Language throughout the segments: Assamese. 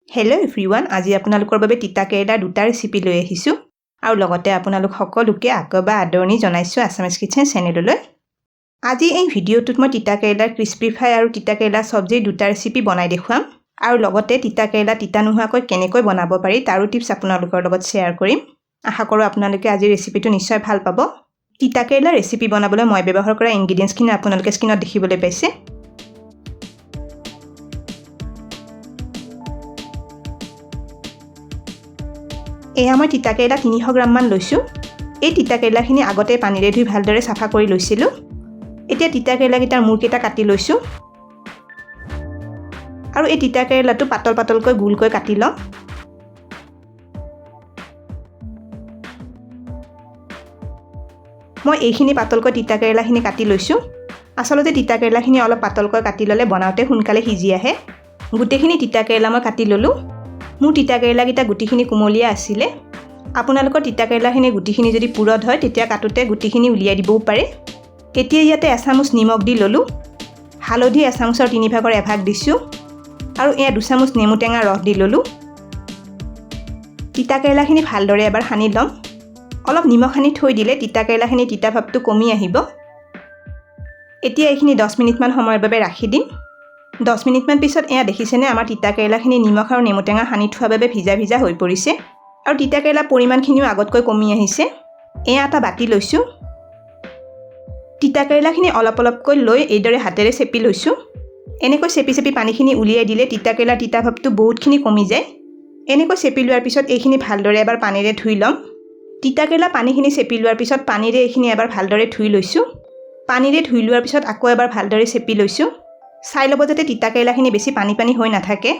হেল্ল' এভৰিৱান, আজি আপোনালোকৰ বাবে তিতা কেৰেলাৰ দুটা ৰেচিপি লৈ আহিছোঁ আৰু লগতে আপোনালোক সকলোকে আকবা আদৰণি জনাইছোঁ আছামিজ কিটচেন চেনেললৈ। আজি এই ভিডিঅ'টোত মই তিতা কেৰেলাৰ ক্ৰিস্পি ফ্ৰাই আৰু তিতা কেৰেলা চব্জিৰ দুটা ৰেচিপি বনাই দেখুৱাম আৰু লগতে তিতা কেৰেলা তিতা নোহোৱাকৈ কেনেকৈ বনাব পাৰি তাৰো টিপছ আপোনালোকৰ লগত শ্বেয়াৰ কৰিম। আশা কৰোঁ আপোনালোকে আজিৰ ৰেচিপিটো নিশ্চয় ভাল পাব। তিতা কেৰেলাৰ ৰেচিপি বনাবলৈ মই ব্যৱহাৰ কৰা ইনগ্ৰিডিয়েণ্টছখিনি আপোনালোকে স্ক্ৰীনত দেখিবলৈ পাইছে। এয়া মই তিতা কেৰেলা 300 গ্ৰামমান লৈছোঁ। এই তিতা কেৰেলাখিনি আগতে পানীৰে ধুই ভালদৰে চাফা কৰি লৈছিলোঁ। এতিয়া তিতা কেৰেলাকেইটাৰ মূৰকেইটা কাটি লৈছোঁ আৰু এই তিতা কেৰেলাটো পাতল পাতলকৈ গোলকৈ কাটি লওঁ। মই এইখিনি পাতলকৈ তিতা কেৰেলাখিনি কাটি লৈছোঁ। আচলতে তিতা কেৰেলাখিনি অলপ পাতলকৈ কাটি ল'লে বনাওঁতে সোনকালে সিজি আহে। গোটেইখিনি তিতা কেৰেলা মই কাটি ল'লোঁ। মোৰ তিতা কেৰেলাকেইটা গুটিখিনি কুমলীয়া আছিলে। আপোনালোকৰ তিতা কেৰেলাখিনি গুটিখিনি যদি পুৰঠ হয় তেতিয়া কাটোতে গুটিখিনি উলিয়াই দিবও পাৰে। এতিয়া ইয়াতে এচামুচ নিমখ দি ল'লোঁ। হালধি এচামুচৰ 3/4 এভাগ দিছোঁ আৰু এয়া 2 চামুচ নেমু টেঙা ৰস দি ল'লোঁ। তিতা কেৰেলাখিনি ভালদৰে এবাৰ সানি ল'ম। অলপ নিমখ সানি থৈ দিলে তিতা কেৰেলাখিনি তিতা ভাৱটো কমি আহিব। এতিয়া এইখিনি 10 মিনিটমান সময়ৰ বাবে ৰাখি দিম। 10 মিনিটমান পিছত এয়া দেখিছেনে আমাৰ তিতা কেৰেলাখিনি নিমখ আৰু নেমু টেঙা সানি থোৱাৰ বাবে ভিজা ভিজা হৈ পৰিছে আৰু তিতা কেৰেলাৰ পৰিমাণখিনিও আগতকৈ কমি আহিছে। এয়া এটা বাতি লৈছোঁ। তিতা কেৰেলাখিনি অলপ অলপকৈ লৈ এইদৰে হাতেৰে চেপি লৈছোঁ। এনেকৈ চেপি চেপি পানীখিনি উলিয়াই দিলে তিতা কেৰেলাৰ তিতা ভাৱটো বহুতখিনি কমি যায়। এনেকৈ চেপি লোৱাৰ পিছত এইখিনি ভালদৰে এবাৰ পানীৰে ধুই ল'ম। তিতা কেৰেলা পানীখিনি চেপি লোৱাৰ পিছত পানীৰে এইখিনি এবাৰ ভালদৰে ধুই লৈছোঁ। পানীৰে ধুই লোৱাৰ পিছত আকৌ এবাৰ ভালদৰে চেপি লৈছোঁ। চাই ল'ব যাতে তিতা কেৰেলাখিনি বেছি পানী পানী হৈ নাথাকে।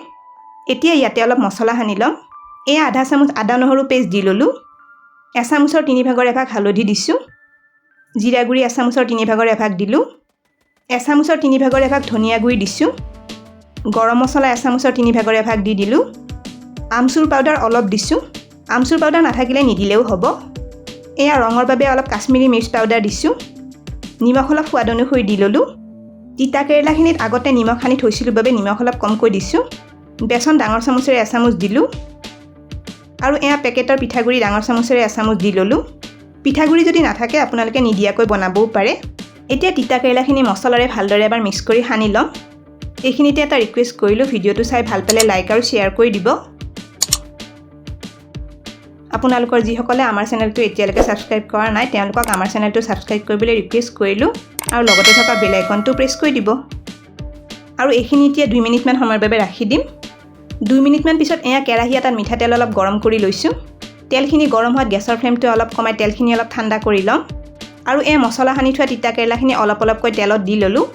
এতিয়া ইয়াতে অলপ মছলা সানি ল'ম। এয়া আধা চামুচ আদা নহৰু পেষ্ট দি ল'লোঁ। এচামুচৰ 3/4 এভাগ হালধি দিছোঁ। জিৰা গুড়ি এচামুচৰ 3/4 এভাগ দিলোঁ। এচামুচৰ 3/4 এভাগ ধনিয়া গুড়ি দিছোঁ। গৰম মছলা এচামুচৰ 3/4 এভাগ দি দিলোঁ। আমচুৰ পাউডাৰ অলপ দিছোঁ। আমচুৰ পাউডাৰ নাথাকিলে নিদিলেও হ'ব। এয়া ৰঙৰ বাবে অলপ কাশ্মীৰী মিৰ্চ পাউডাৰ দিছোঁ। নিমখ অলপ সোৱাদ অনুসৰি দি ল'লোঁ। তিতা কেৰেলাখিনিত আগতে নিমখ সানি থৈছিলোঁ বাবে নিমখ অলপ কমকৈ দিছোঁ। বেচন ডাঙৰ চামুচেৰে এচামুচ দিলোঁ আৰু এয়া পেকেটৰ পিঠাগুড়ি ডাঙৰ চামুচেৰে এচামুচ দি ল'লোঁ। পিঠাগুড়ি যদি নাথাকে আপোনালোকে নিদিয়াকৈ বনাবও পাৰে। এতিয়া তিতা কেৰেলাখিনি মছলাৰে ভালদৰে এবাৰ মিক্স কৰি সানি ল'ম। এইখিনিতে এটা ৰিকুৱেষ্ট কৰিলোঁ, ভিডিঅ'টো চাই ভাল পালে লাইক আৰু শ্বেয়াৰ কৰি দিব। আপোনালোকৰ যিসকলে আমাৰ চেনেলটো এতিয়ালৈকে ছাবস্ক্ৰাইব কৰা নাই তেওঁলোকক আমাৰ চেনেলটো ছাবস্ক্ৰাইব কৰিবলৈ ৰিকুৱেষ্ট কৰিলোঁ আৰু লগতে থকা বেল আইকনটো প্ৰেছ কৰি দিব। আৰু এইখিনি এতিয়া 2 মিনিটমান সময়ৰ বাবে ৰাখি দিম। 2 মিনিটমান পিছত এয়া কেৰাহী এটাত মিঠাতেল অলপ গৰম কৰি লৈছোঁ। তেলখিনি গৰম হোৱাত গেছৰ ফ্লেমটো অলপ কমাই তেলখিনি অলপ ঠাণ্ডা কৰি ল'ম আৰু এয়া মছলা সানি থোৱা তিতা কেৰেলাখিনি অলপ অলপকৈ তেলত দি ল'লোঁ।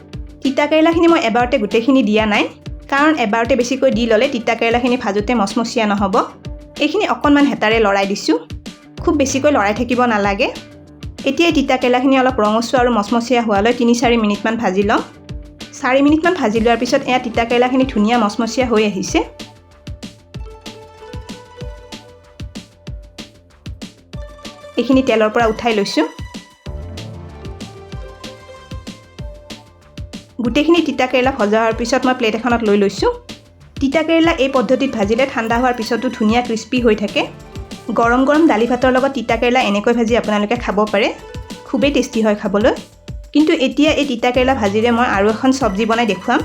তিতা কেৰেলাখিনি মই এবাৰতে গোটেইখিনি দিয়া নাই, কাৰণ এবাৰতে বেছিকৈ দি ল'লে তিতা কেৰেলাখিনি ভাজোঁতে মচমচীয়া নহ'ব। এইখিনি অকণমান হেতাৰে লৰাই দিছোঁ। খুব বেছিকৈ লৰাই থাকিব নালাগে। এতিয়া এই তিতা কেৰেলাখিনি অলপ ৰঙচুৱা আৰু মচমচীয়া হোৱালৈ 3-4 মিনিটমান ভাজি ল'ম। 4 মিনিটমান ভাজি লোৱাৰ পিছত এয়া তিতা কেৰেলাখিনি ধুনীয়া মচমচীয়া হৈ আহিছে। এইখিনি তেলৰ পৰা উঠাই লৈছোঁ। গোটেইখিনি তিতা কেৰেলা ভজা হোৱাৰ পিছত মই প্লেট এখনত লৈ লৈছোঁ। তিতা কেৰেলা এই পদ্ধতিত ভাজিলে ঠাণ্ডা হোৱাৰ পিছতো ধুনীয়া ক্ৰিস্পি হৈ থাকে। গৰম গৰম দালি ভাতৰ লগত তিতা কেৰেলা এনেকৈ ভাজি আপোনালোকে খাব পাৰে। খুবেই টেষ্টি হয় খাবলৈ। কিন্তু এতিয়া এই তিতা কেৰেলা ভাজিৰে মই আৰু এখন চব্জি বনাই দেখুৱাম।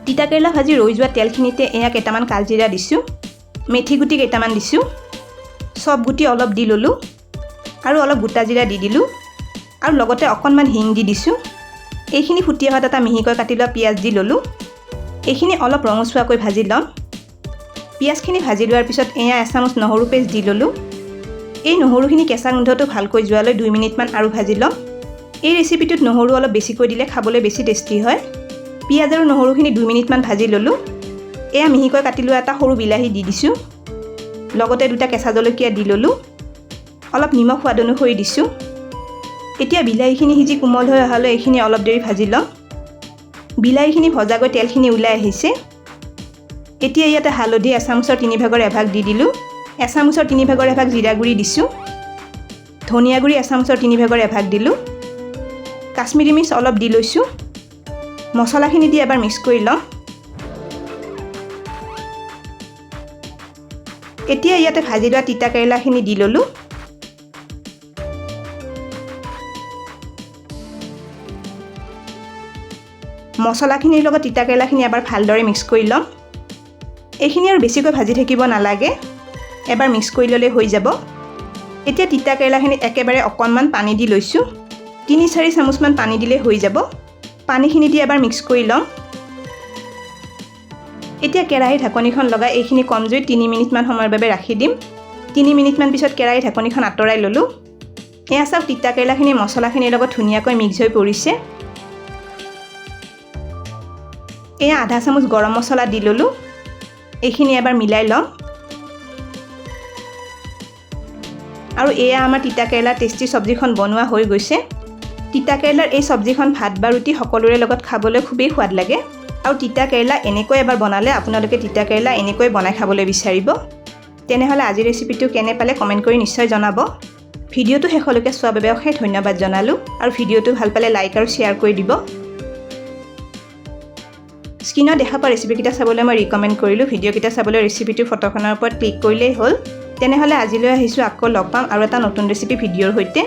তিতা কেৰেলা ভাজি ৰৈ যোৱা তেলখিনিতে এয়া কেইটামান কালজিৰা দিছোঁ। মেথি গুটি কেইটামান দিছোঁ। চব গুটি অলপ দি ল'লোঁ আৰু অলপ গোটা জিৰা দি দিলোঁ আৰু লগতে অকণমান হিং দি দিছোঁ। এইখিনি ফুটি অহাত এটা মিহিকৈ কাটি লোৱা পিঁয়াজ দি ল'লোঁ। এইখিনি অলপ ৰঙচুৱাকৈ ভাজি ল'ম। পিঁয়াজখিনি ভাজি লোৱাৰ পিছত এয়া এচামুচ নহৰু পেষ্ট দি ল'লোঁ। এই নহৰুখিনি কেঁচা গোন্ধটো ভালকৈ যোৱালৈ 2 মিনিটমান আৰু ভাজি ল'ম। এই ৰেচিপিটোত নহৰু অলপ বেছিকৈ দিলে খাবলৈ বেছি টেষ্টি হয়। পিঁয়াজ আৰু নহৰুখিনি 2 মিনিটমান ভাজি ল'লোঁ। এয়া মিহিকৈ কাটি লোৱা এটা সৰু বিলাহী দি দিছোঁ। লগতে 2টা কেঁচা জলকীয়া দি ল'লোঁ। অলপ নিমখ সোৱাদ অনুসৰি দিছোঁ। এতিয়া বিলাহীখিনি সিজি কোমল হৈ অহালৈ এইখিনি অলপ দেৰি ভাজি ল'ম। বিলাহীখিনি ভজাগৈ তেলখিনি ওলাই আহিছে। এতিয়া ইয়াতে হালধি এচামুচৰ 3/4 এভাগ দি দিলোঁ। এচামুচৰ 3/4 এভাগ জিৰা গুড়ি দিছোঁ। ধনিয়া গুড়ি এচামুচৰ 3/4 এভাগ দিলোঁ। কাশ্মীৰী মিৰ্চ অলপ দি লৈছোঁ। মছলাখিনি দি এবাৰ মিক্স কৰি ল'ম। এতিয়া ইয়াতে ভাজি লোৱা তিতা কেৰেলাখিনি দি ল'লোঁ। মছলাখিনিৰ লগত তিতা কেৰেলাখিনি এবাৰ ভালদৰে মিক্স কৰি ল'ম। এইখিনি আৰু বেছিকৈ ভাজি থাকিব নালাগে, এবাৰ মিক্স কৰি ল'লে হৈ যাব। এতিয়া তিতা কেৰেলাখিনিত একেবাৰে অকণমান পানী দি লৈছোঁ, ৩-৪ চামুচমান পানী দিলে হৈ যাব। পানীখিনি দি এবাৰ মিক্স কৰি ল'ম। এতিয়া কেৰাহীৰ ঢাকনিখন লগাই এইখিনি কম জুইত ৩ মিনিটমান সময়ৰ বাবে ৰাখি দিম। ৩ মিনিটমান পিছত কেৰাহীৰ ঢাকনিখন আঁতৰাই ল'লোঁ। এয়া চাওক তিতা কেৰেলাখিনি মছলাখিনিৰ লগত ধুনীয়াকৈ মিক্স হৈ পৰিছে। এয়া আধা চামুচ গৰম মছলা দি ল'লোঁ। এইখিনি এবাৰ মিলাই ল'ম। আৰু এয়া আমাৰ তিতা কেৰেলাৰ টেষ্টি চব্জিখন বনোৱা হৈ গৈছে। তিতা কেৰেলাৰ এই চব্জিখন ভাত বা ৰুটি সকলোৰে লগত খাবলৈ খুবেই সোৱাদ লাগে। আৰু তিতা কেৰেলা এনেকৈ এবাৰ বনালে আপোনালোকে তিতা কেৰেলা এনেকৈ বনাই খাবলৈ বিচাৰিব। তেনেহ'লে আজিৰ ৰেচিপিটো কেনে পালে কমেণ্ট কৰি নিশ্চয় জনাব। ভিডিঅ'টো শেষলৈকে চোৱাৰ বাবে অশেষ ধন্যবাদ জনালোঁ। আৰু ভিডিঅ'টো ভাল পালে লাইক আৰু শ্বেয়াৰ কৰি দিব। স্ক্ৰীনত দেখা পোৱা ৰেচিপিকেইটা চাবলৈ মই ৰিকমেণ্ড কৰিলোঁ। ভিডিঅ'কেইটা চাবলৈ ৰেচিপিটোৰ ফটোখনৰ ওপৰত ক্লিক কৰিলেই হ'ল। তেনেহ'লে আজিলৈ আহিছোঁ, আকৌ লগ পাম আৰু এটা নতুন ৰেচিপি ভিডিঅ'ৰ সৈতে।